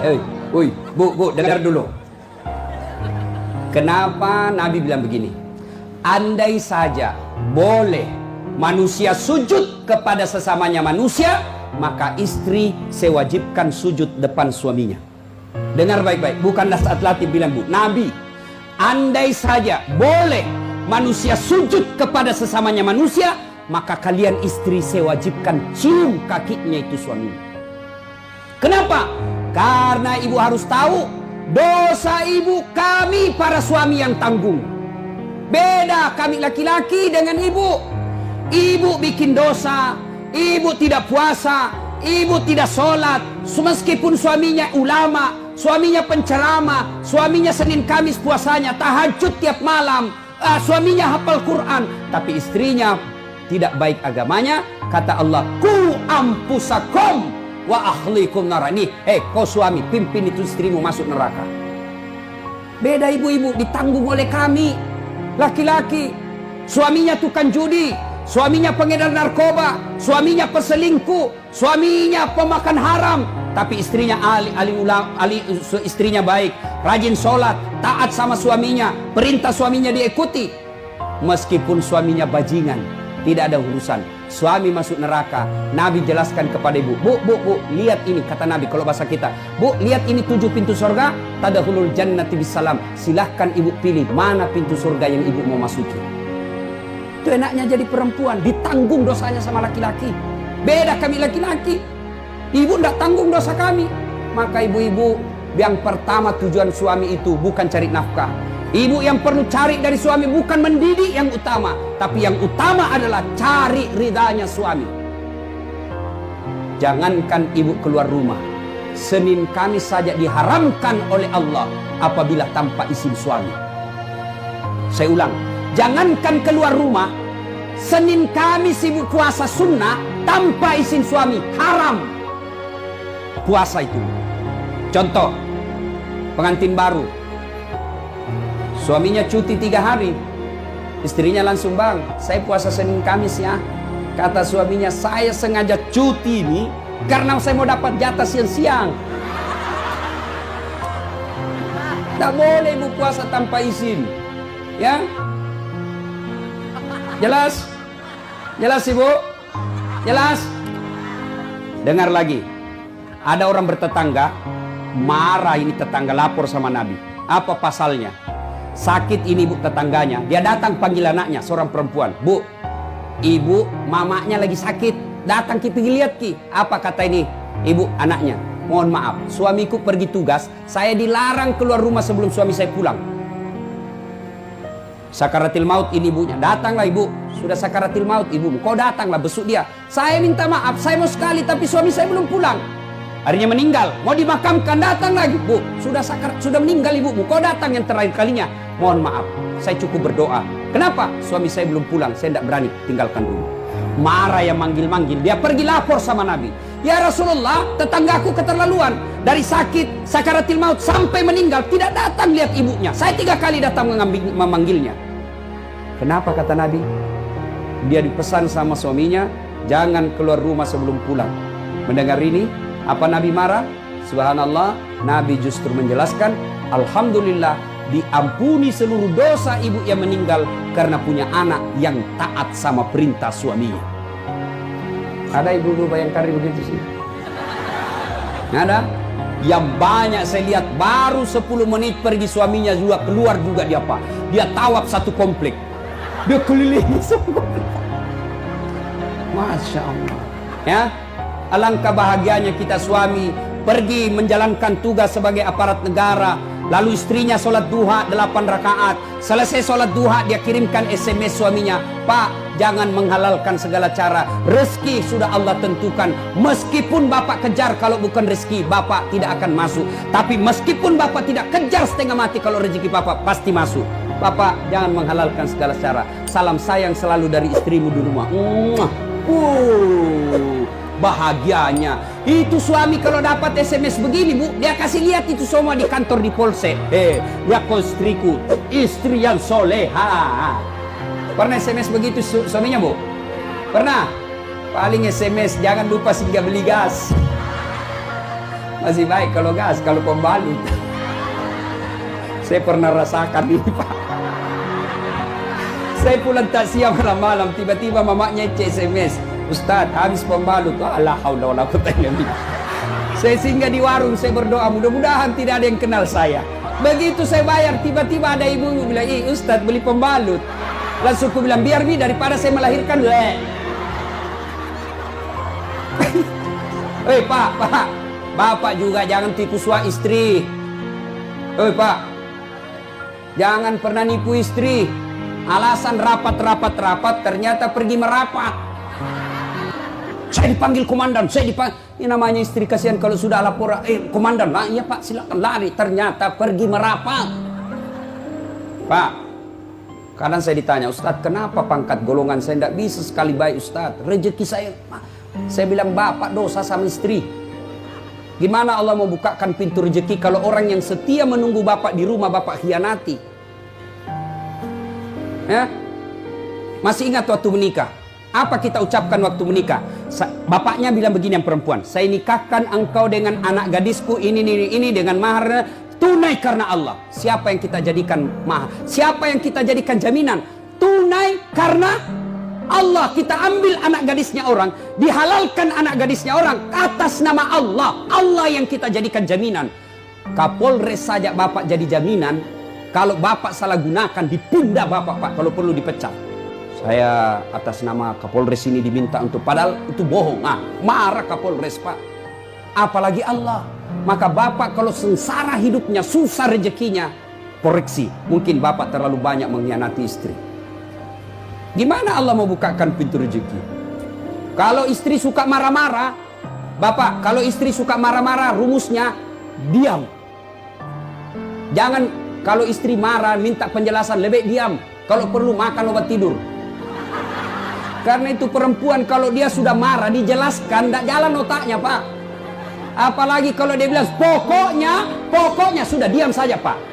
Bu, dengar dulu. Kenapa Nabi bilang begini? Andai saja boleh manusia sujud kepada sesamanya manusia, maka istri saya wajibkan sujud depan suaminya. Dengar baik-baik, bukan Nas'at Latif bilang, Bu. Nabi, andai saja boleh manusia sujud kepada sesamanya manusia, maka kalian istri saya wajibkan cium kakinya itu suaminya. Kenapa? Karena ibu harus tahu, dosa ibu kami para suami yang tanggung. Beda kami laki-laki dengan ibu. Ibu bikin dosa, ibu tidak puasa, ibu tidak sholat. Meskipun suaminya ulama, suaminya penceramah, suaminya Senin Kamis puasanya, tahajud tiap malam, suaminya hafal Quran, tapi istrinya tidak baik agamanya. Kata Allah, ku ampusakum wa ahlikum narani. Kau suami, pimpin itu istrimu masuk neraka. Beda ibu-ibu, ditanggung oleh kami laki-laki. Suaminya tukang judi, suaminya pengedar narkoba, suaminya peselingkuh, suaminya pemakan haram, tapi istrinya istrinya baik, rajin sholat, taat sama suaminya, perintah suaminya diikuti. Meskipun suaminya bajingan, tidak ada urusan. Suami masuk neraka. Nabi jelaskan kepada ibu, Bu, lihat ini, kata Nabi kalau bahasa kita, Bu, lihat ini 7 pintu surga, tadkhulul jannati bisalam. Silahkan ibu pilih mana pintu surga yang ibu mau masuki. Itu enaknya jadi perempuan, ditanggung dosanya sama laki-laki. Beda kami laki-laki, ibu tidak tanggung dosa kami. Maka ibu-ibu, yang pertama tujuan suami itu bukan cari nafkah. Ibu yang perlu cari dari suami bukan mendidik yang utama, tapi yang utama adalah cari ridhanya suami. Jangankan ibu keluar rumah, Senin Kamis saja diharamkan oleh Allah apabila tanpa izin suami. Saya ulang, jangankan keluar rumah, Senin Kamis ibu puasa sunnah tanpa izin suami, haram puasa itu. Contoh, pengantin baru, suaminya cuti 3 hari, istrinya langsung, Bang, saya puasa Senin Kamis ya. Kata suaminya, saya sengaja cuti ini karena saya mau dapat jatah siang-siang. Tak boleh ibu puasa tanpa izin, ya. Jelas? Jelas ibu? Jelas? Dengar lagi, ada orang bertetangga, marah ini tetangga, lapor sama Nabi. Apa pasalnya? Sakit ini ibu tetangganya, dia datang panggil anaknya, seorang perempuan, Bu, ibu mamanya lagi sakit, datang ki pergi lihat ki. Apa kata ini ibu anaknya? Mohon maaf, suamiku pergi tugas, saya dilarang keluar rumah sebelum suami saya pulang. Sakaratil maut ini ibunya, datanglah ibu, sudah sakaratil maut ibu, kau datanglah besuk dia. Saya minta maaf, saya mau sekali tapi suami saya belum pulang. Harinya meninggal, mau dimakamkan, datang lagi, Bu, sudah meninggal ibumu, kau datang yang terakhir kalinya. Mohon maaf, saya cukup berdoa. Kenapa? Suami saya belum pulang, saya tidak berani tinggalkan rumah. Marah yang manggil-manggil, dia pergi lapor sama Nabi. Ya Rasulullah, tetanggaku keterlaluan, dari sakit, sakaratil maut sampai meninggal, tidak datang lihat ibunya. Saya 3 kali datang memanggilnya. Kenapa kata Nabi? Dia dipesan sama suaminya, jangan keluar rumah sebelum pulang. Mendengar ini, apa Nabi marah? Subhanallah, Nabi justru menjelaskan, Alhamdulillah, diampuni seluruh dosa ibu yang meninggal karena punya anak yang taat sama perintah suaminya. Ada ibu-ibu bayangkari begitu sih? Ada? Yang banyak saya lihat baru 10 menit pergi suaminya juga keluar juga dia apa? Dia tawaf satu komplek. Dia kelilingi satu komplek. Masya Allah. Ya, alangkah bahagianya kita suami pergi menjalankan tugas sebagai aparat negara, lalu istrinya sholat duha 8 rakaat, selesai sholat duha dia kirimkan SMS suaminya, Pak, jangan menghalalkan segala cara, rezeki sudah Allah tentukan, meskipun bapak kejar kalau bukan rezeki bapak tidak akan masuk, tapi meskipun bapak tidak kejar setengah mati kalau rezeki bapak pasti masuk. Bapak jangan menghalalkan segala cara, salam sayang selalu dari istrimu di rumah. Bahagianya itu suami kalau dapat SMS begini, Bu, dia kasih lihat itu semua di kantor di polsek. Ya kau istriku, istri yang soleha. Pernah SMS begitu suaminya, Bu? Pernah? Paling SMS jangan lupa singgah beli gas. Masih baik kalau gas, kalau pembalut. Saya pernah rasakan ini, Pak. Saya pulang takziah malam-malam, tiba-tiba mamanya SMS, Ustaz, habis pembalut. La haula wala quwata illa billah. Saya singgah di warung, saya berdoa, mudah-mudahan tidak ada yang kenal saya. Begitu saya bayar, tiba-tiba ada ibu bilang, Ustaz beli pembalut. Langsung aku bilang, biar bi daripada saya melahirkan. Pak, Bapak juga jangan tipu suami istri. Pak, jangan pernah nipu istri. Alasan rapat, ternyata pergi merapat. Saya dipanggil komandan, ini namanya istri kasihan kalau sudah lapor, komandan, iya Pak silakan lari, ternyata pergi merapat. Pak, kadang saya ditanya, Ustadz kenapa pangkat golongan saya tidak bisa sekali baik Ustadz, rezeki saya bilang Bapak dosa sama istri. Gimana Allah mau bukakan pintu rezeki kalau orang yang setia menunggu Bapak di rumah Bapak khianati? Ya? Masih ingat waktu menikah? Apa kita ucapkan waktu menikah? Bapaknya bilang begini yang perempuan, saya nikahkan engkau dengan anak gadisku ini dengan mahar tunai karena Allah. Siapa yang kita jadikan mahar? Siapa yang kita jadikan jaminan? Tunai karena Allah. Kita ambil anak gadisnya orang, dihalalkan anak gadisnya orang atas nama Allah. Allah yang kita jadikan jaminan. Kapolres saja Bapak jadi jaminan. Kalau Bapak salah gunakan, dipindah Bapak, Pak. Kalau perlu dipecat. Saya atas nama Kapolres ini diminta untuk, padahal itu bohong. Marah Kapolres, Pak. Apalagi Allah. Maka Bapak kalau sengsara hidupnya, susah rezekinya, koreksi. Mungkin Bapak terlalu banyak mengkhianati istri. Gimana Allah mau bukakan pintu rezeki? Kalau istri suka marah-marah, Bapak, kalau istri suka marah-marah, rumusnya diam. Jangan. Kalau istri marah, minta penjelasan, lebih diam. Kalau perlu makan obat tidur. Karena itu perempuan kalau dia sudah marah, dijelaskan, tidak jalan otaknya, Pak. Apalagi kalau dia bilang, pokoknya sudah diam saja, Pak.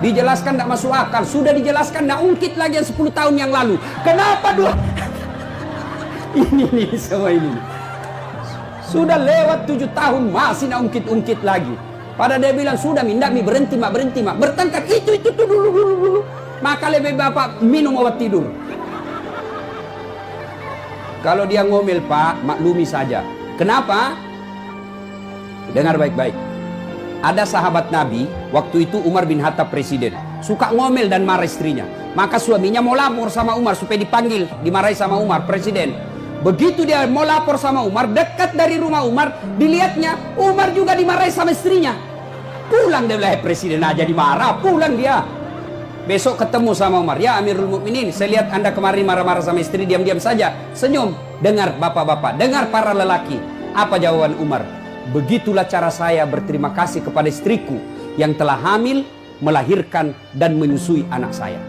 Dijelaskan tidak masuk akal. Sudah dijelaskan, tidak ungkit lagi yang 10 tahun yang lalu. Kenapa dulu? ini semua ini. Sudah lewat 7 tahun, masih tidak ungkit-ungkit lagi. Pada dia bilang, sudah minda mi berhenti mak. Bertengkar, itu dulu. Maka lebih Bapak minum obat tidur. Kalau dia ngomel, Pak, maklumi saja. Kenapa? Dengar baik-baik. Ada sahabat Nabi, waktu itu Umar bin Khattab presiden. Suka ngomel dan marah istrinya. Maka suaminya mau lapor sama Umar supaya dipanggil, dimarahi sama Umar, presiden. Begitu dia mau lapor sama Umar, dekat dari rumah Umar, dilihatnya Umar juga dimarahi sama istrinya. Pulang dia bilang, presiden aja dimarah, pulang dia. Besok ketemu sama Umar, ya Amirul Mukminin, saya lihat Anda kemarin marah-marah sama istri, diam-diam saja, senyum. Dengar bapak-bapak, dengar para lelaki. Apa jawaban Umar? Begitulah cara saya berterima kasih kepada istriku yang telah hamil, melahirkan dan menyusui anak saya.